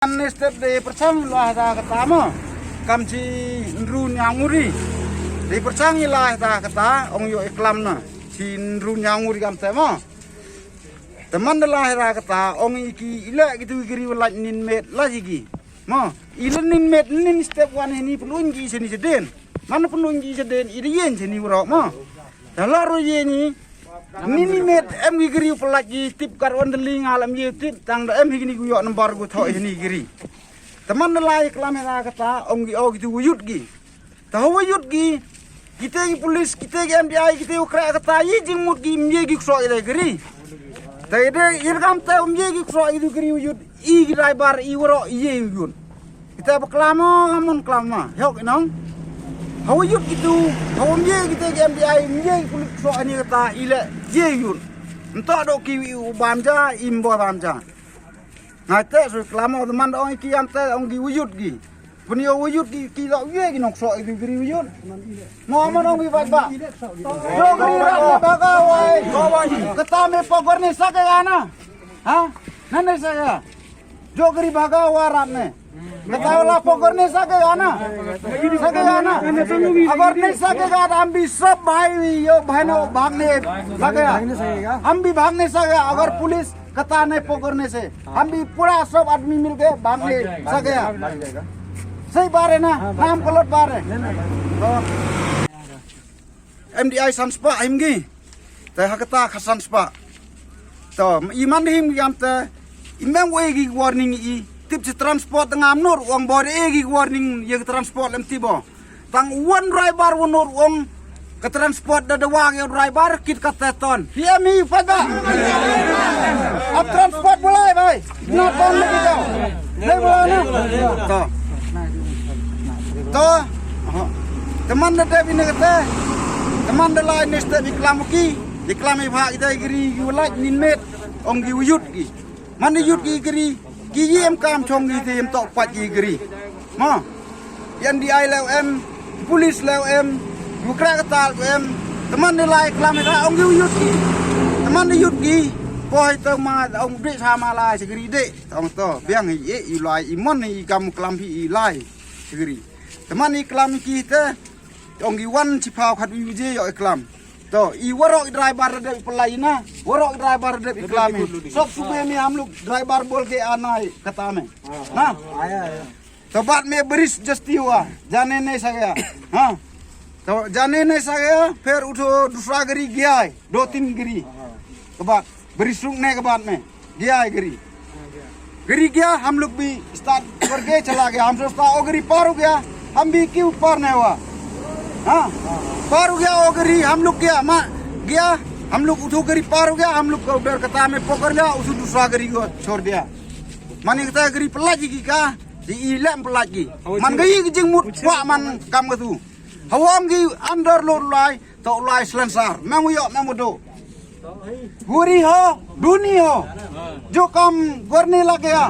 Step de persang lah ta ketama kam si nru nyanguri de persang lah ta kata ong yo iklam na si nru nyanguri kam tema teman lah ta kata ong iki ila gitu giri walaj nin met lagi ma ilen nin met nin step one ini pelungi sini seden mana pelungi seden iriyen sini urok ma dalaro ye ni nini met em giri pelagi tip karwan deling alam ye tip tang em higini guyo nomor gu thoi ini giri teman nelai kelamera kata om gi o gitu wujud gi tahu wujud gi kita gi polis kita gi MDI kita ukra kata yi jingmut gi mye gi kso ide giri tade irgam ta mye gi kso itu giri wujud i gi driver i woro ye wujud kita beklamo ngamon klama yok inong hawa yut gitu hawa mye kita gi MDI mye gi polis kso ani kata ile ye wujud entak do ki bamja imbo bamja ngate so klamo teman ong iki ante ong gi wujud gi punio wujud gi ki lo ye gi nok so gi giri wujud mo mon ong gi ba do giri ra baga wai kata me pogor ni sagana ha nane saga do giri baga warat ne kata la pogor ni sagana agar ni saga ambi sab bhai yo bhano bhagne saga ambi bhagne saga agar police कता नहीं पकड़ने से हम भी पूरा सब आदमी मिल के भागने सके सही बात है ना नाम गलत बात है MDI sanspa himgi te hakata khasanspa to iman him gamte imang wegi warning I tip si transport ngam nur wong bor egi warning ye transport lem tibo tang one driver wonor wong ke transport da wang yo driver kit kateton hiami pada ab transport boleh bhai na ton lagi jao nahi boleh na to teman da bine kate teman da lain neste iklam bha ida giri walaj nin met ong gi wujud gi man yut gi giri gi yem kam chong gi tem tok pat gi giri ma yan di ai lew em police lew em Bukra ketal em teman nilai kelamera ong yut gi teman yut gi poi to ma ong dik sama lai segeri dik tong to biang i lai imon i kam kelam hi lai segeri teman i kelam ki te ong gi wan ci pau khat wi je yo kelam to i warok driver de pelai na warok driver de kelam sok sube mi हम लोग driver बोल के आना है कता में ना तो बाद में बरिश जस्ती हुआ जाने नहीं सका हां तो जाने नहीं सके फिर उठो दूसरा गरी गया है 2-3 गिरी के बाद बरिश रुकने के बाद में गया है गरी गया हम लोग भी स्टार्ट करके चला गया हम सोचता ओ गरी पार हो गया हम भी क्यों पार नहीं हुआ हाँ पार हो गया ओ गरी हम लोग गया हम लोग उठो गरी पार हो गया हम लोग को डर कता में पकड़ लिया उस दूसरा गरी को छोड़ दिया माने कता गरी पलाजी की का इलम पलाजी मन गई जिंगमुट wa man kam tu hawam gi under load lai to lai selansar mengu yo mengu do guri ho duni ho jo kam करने लग गया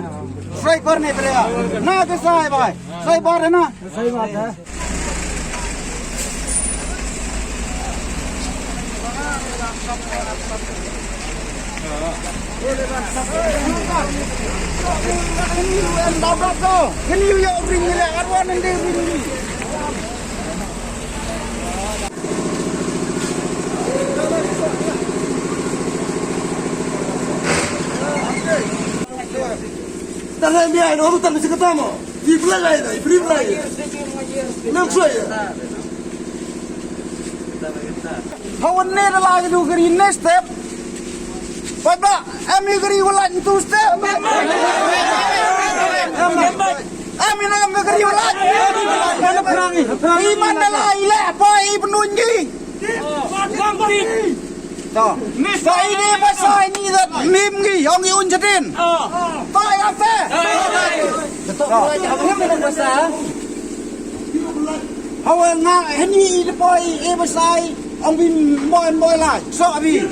सही करने पड़ेगा ना कैसा है भाई सही बात है ना सही बात है Can you bring me that one and they bring me? Tangan dia, orang tak mesti ketemu. Di belakang itu, di belakang. Nam saya. Hawan ni adalah itu kiri next step. Pada, kami kiri ulat itu step. Kami nak kiri ulat. Mana perangi? Iman adalah ilah apa penunji. Toh, saya ini pasal ini dah mimgi, orang yang unjadin. Toh, apa? Toh, apa yang pasal? Hawa ngak ini depai pasal orang bin boy lah, so abi.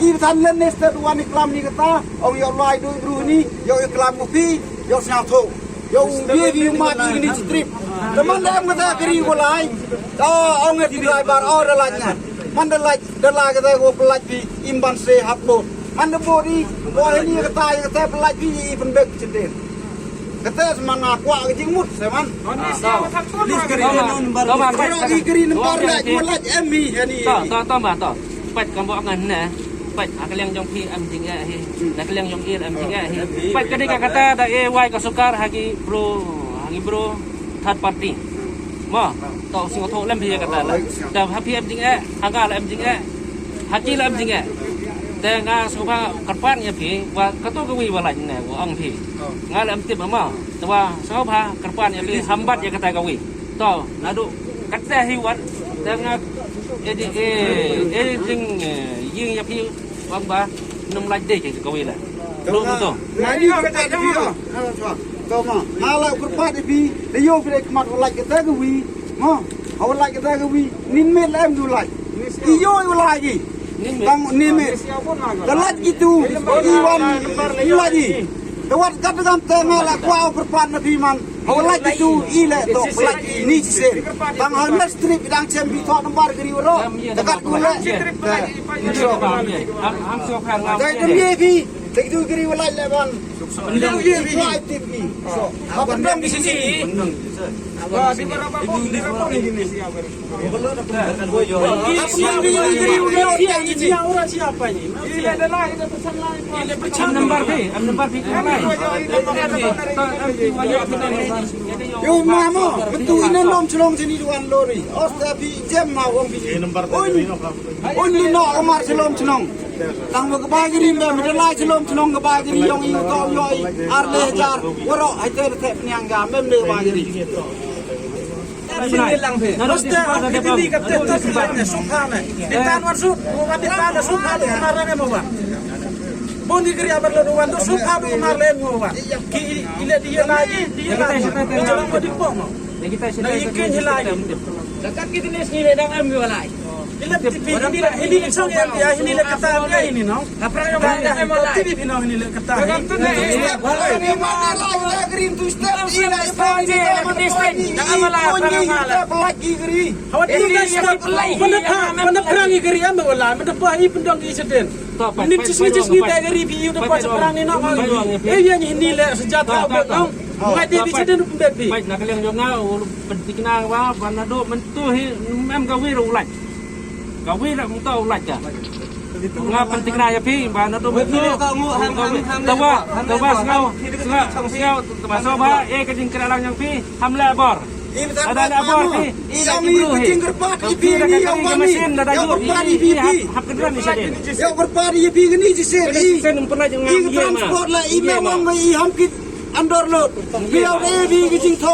I tan len neste tuan iklam ni kata, ong yo lai du bru ni, yo iklam kopi, yo snap tho yo ye bi ma ki ni strip teman dam kata kiri ko lai to ong ngi driver or lanya man de la kata ko pelaj bi imban se hapbo man de bodi ko ni kata pelaj bi iban bek cendin kata semana kwa ke jingmut seman lis kiri non bar kiri kiri nomor la ko laj emi ni to ma to pat kambo ngan na pat akaliang jong pi am jing ya hi nakaliang jong il am jing ya hi pat kadi kata da e wai ka sukar hagi bro third party mo to sing tho lam pi kata la da ha pi am jing ya haga la am jing ya haji la am jing ya da nga suka karpan ya pi wa kato ka wi wala ne wa ang pi nga la am tip ma to wa sa pa karpan ya pi hambat ya kata ka wi to nadu kata hi wat da nga jing dương ya pi wang ba nung laj de ke kawi la belum tu ngani kata dia to ma mala kurpat pi de yo fre kmat laj kata ka wi mo haw laj kata ka wi nin me lem du laj i yo lagi bang ni me da laj itu iwan lagi Tawat kat dengan tengah la kuau kurpan na pi man haw laj itu ile to laj ni se bang hal strip dang cem bi thot nomor gri ro dekat kula ham so khang ngam dai dem ye pi dai tu gri wala le ban lu ye pi ai ti pi so apa dong di sini wa di berapa ni gini siapa ini ini adalah itu pesan lain am number pi yo mamo betul ini nom celong sini duan lori osta pi jem ma wong pi on ni no omar celong celong tang mo ka giri me medala celong celong ka giri yong ing to yo arle jar woro ai te te nyang ga mem le ba giri sini lang pe osta ini ka te te sebanya subhana ditan war sub wa ditan subhana marane mo ba Bon di kiri abar lo wan do subha do marle mo ba ki ile dia lagi jangan mo dipong mo kita na ikin hilai dekat kita ni sini dang am walai ile tipi ini song ya ini le kata ya ini no kapra yo ba walai tipi pino ini le kata walai ni mana la green tu step ile sponge jangan malah lagi geri hawa ini step mana perangi geri am walai mana bahi pendong insiden ini cis ni geri bi udah pas perang ni no ya ini le senjata ubek no ngai di insiden ubek bi baik nak kalian yo ngau penting na wa banado mentu em ka wi ru laj ka wi la mung tau laj ka nga penting na ya pi banado mentu tawa ngau tawa so ba e ka jing kra lang yang pi ham la bor ada la bor pi ini kucing gerpat ipi ini yang mesin ada yo hap kedran ni saden yang berpari ipi ini sisir sen pernah jangan transport lah ime wang i hamkit andor lot biar ebi gijing tho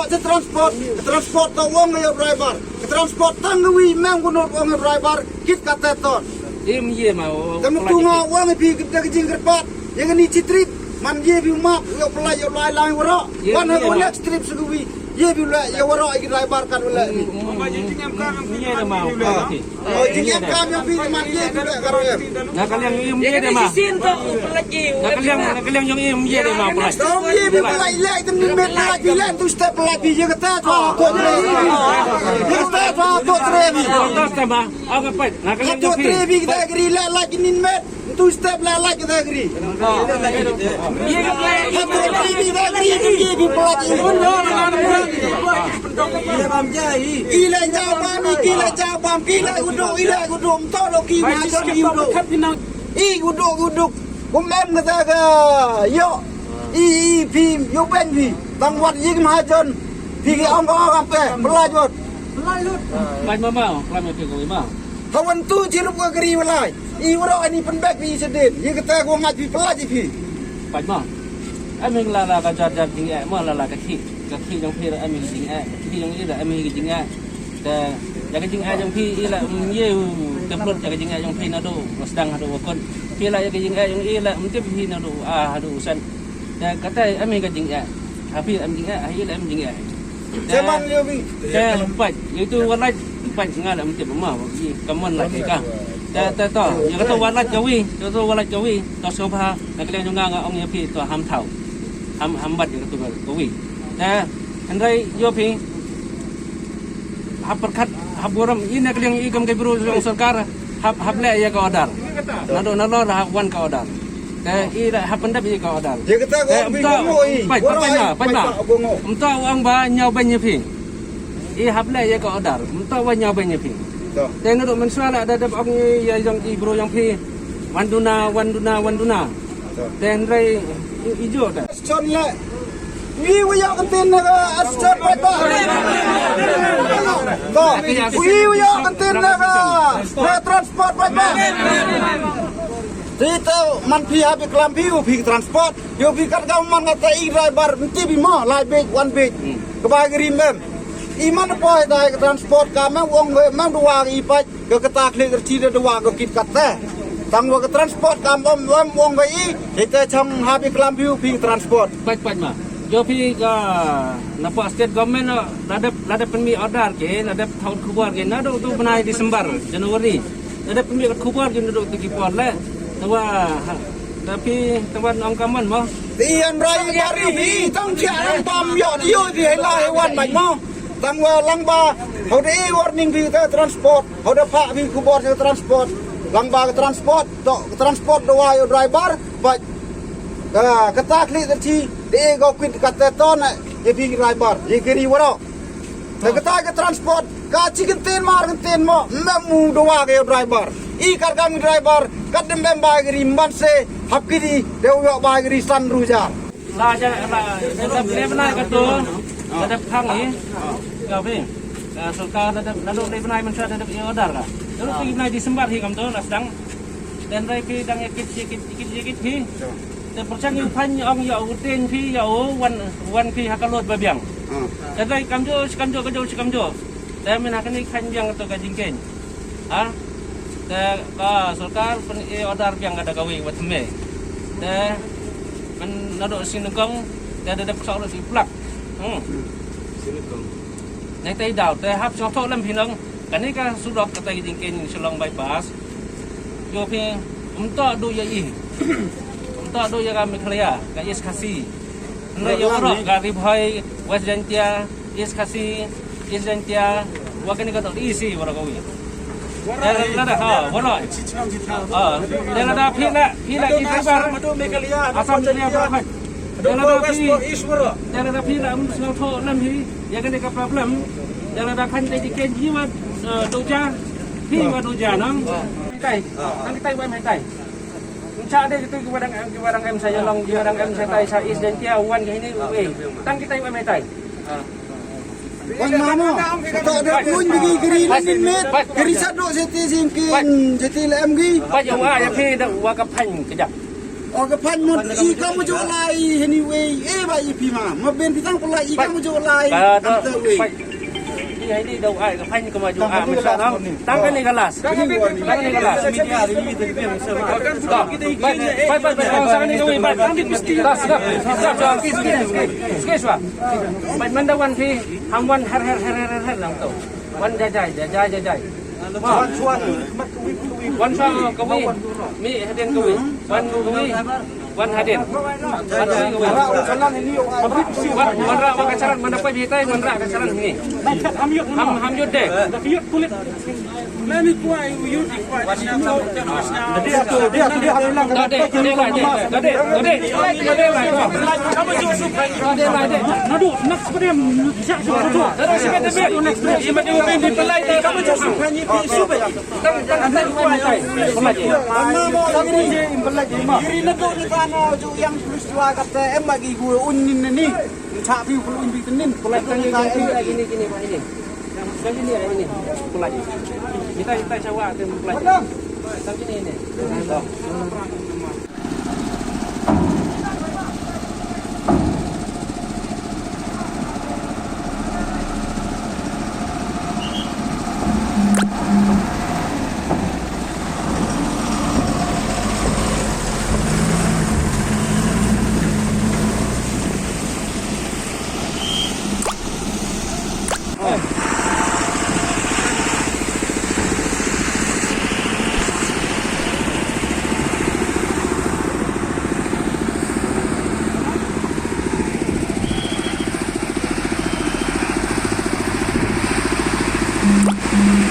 transport to wong ya driver transport tangwi mem gunor wong driver kit kata ton im ye ma kamu tunga wong ebi gijing gerpat yang ni citrit man ye bi map yo pelai yo lai lai woro wan ha next trip sugui ye bi la yo woro i driver kan wala ni ye de ma oh jingem kam yo bi man ye bi la karo em na kalian im ye de ma na kalian yang im ye de ma pula dong ye bi pelai lai tem ni met lai bi lan tu step pelai bi ye kata to ko tre ye kata to tre bi terus sama aga pat na kalian to yang tre bi kita agri la lai ni met tu step la lai kita agri ye ke play to tre bi kita agri ye bi pelai Ila jawab kila uduk to lo ki ma jo ni uduk I uduk kumem kata ka yo I phim yo ben vi bang wat yi ma jon pi ki ong ong pe belajot ban ma mau plan me ko ma kawan tu jilup ka geri walai I woro ani penbek vi sedit yi kata ko ngat vi pelaj vi ban ma ai mình là cái trò chính ạ mà là cái khi trong khi là mình chính ạ khi trong khi là mình chính ạ cái chính ạ trong khi là nhiều tập luận cái chính ạ trong khi nó đủ sedang ada wakon khi là cái chính ạ trong khi là tiếp khi nó đủ đủ sen cái tay mình cái chính ạ tapi chính ạ hay là chính ạ zaman yo bi cái phải itu warna phải chính là tiếp mà kaman lại cáiแต่ต่ออย่างก็ตัววัดรัดกวีตัววัดรัดกวีตัวโซภานักเรียนจงงางองค์ยาพีตัวห้ามเท่า hambat itu kawi. Andai yo pi perkat haburam ini kalian ikam ke biro yang sarkar hable ya ka odar. Nado wan ka odar. Ira hapendap ya ka odar. Dia kata kau bingung oi. Pai Umta wang ba nyau banyak pi. Hable ya ka odar. Umta wang nyau banyak pi. Tapi nado mensuala ada ang yang biro yang pi wanduna. Dan rai ijo dah. Ascon le. Wiya kantin na ascon pa. Ko. Wiya kantin na transport pa. Dito man pi habi kelampi pi transport. Yo pi kat gaman ngata i driver mesti bi mo lai big one big. Kebagi mem. Iman po dai transport ka mang wong mang dua i pa ke ketak le kerci dua ke kit kata. Tangwa ke transport kam wong bai kita chang habi kelampi pi transport. Baik mah. Jo pi ka napa state government ada penmi order ke ada tahun kubar ke nado tu benai Disember Januari. Ada penmi kubar ke nado tu kipor le. Tapi teman angkaman mah. Tian rai bari tang cia bam yo dio di hela hewan baik mo. Tangwa langba how de warning di transport. How de pak bi kubar transport. Langba transport doa yo driver baik. Ketak li terci de go quit kata ton ye bi driver ye kiri waro. Ketak transport ka chicken ten mo memu doa yo driver. I kami driver kadem bagri mbanse hapkidi deu bagri san ruja la lebna katu ada phang ni kau pi sulka ada lebna man ada order ka lalu pergi naik Disember hi kam tu sedang dan rai pi dang ikit pi te percang yu pan ong ya uten pi ya wan pi hakalot babiang dan rai kam jo dan menakan ni kan yang tu kajingken ka sarkar order yang ada gawi buat me man nado sinugong ada soal si plak nai tai dau te hap cho tho lam pinong kan ni ka sudok ka tai jingken selong bypass yo pi umto do ya umto do ya kami khlia ka is khasi nai yo ro ka ri bhai west jantia is khasi is jantia wa kan ni ka to isi wara gawi Lada boleh. Lada pila ibar. Asam dia apa? Lada pila semua tu nanti. Jangan ada problem. Lada kan tadi kenji mah doja. Mah doja nang. Kita buat metai. Encak ada itu kebarang em saya long kebarang em saya tai saya is dan dia wan ini. Tang kita buat metai. Wang mano, tak ada pun bagi kiri lain met, kiri satu seti singkin, seti lem gi. Pak yang ya pi dah wakapan kejap. Oh kapan mo i kamu jual lai anyway, ba i pi ma ben pitang pula i kamu jual lai. Ini dah kapan ke maju misal nang, tangkan ni kelas. Tangkan ni kelas. Media hari ini terbiar kita ikut. Baik. Sangat ni kami baik. Kami mesti. Dah. Sikit. Baik mendawan pi. Hamwan her lang tu. Wan jajai. Wan kawi. Mi haden kawi. Wan haden. Wan ra kacaran mana pa bitai wan ra kacaran ni. Ham yud deh. Tapi yud kulit. Mami kuai yud kuai. Dia hilang. Dade. Kamu jauh suka. Dade. Nadu nak seperti siap tu. Terus seperti next seperti di pelai kamu jauh suka ni supe. Tang kuai. Mama mau lagi je impelai mah. Kiri nak tu kana ju yang peristiwa kata bagi gue unin ni. Cak piu perlu unin tenin. Pelai gini Pak ini. Yang ini pelai. Kita coba tem pelai. Tang ini. Bye.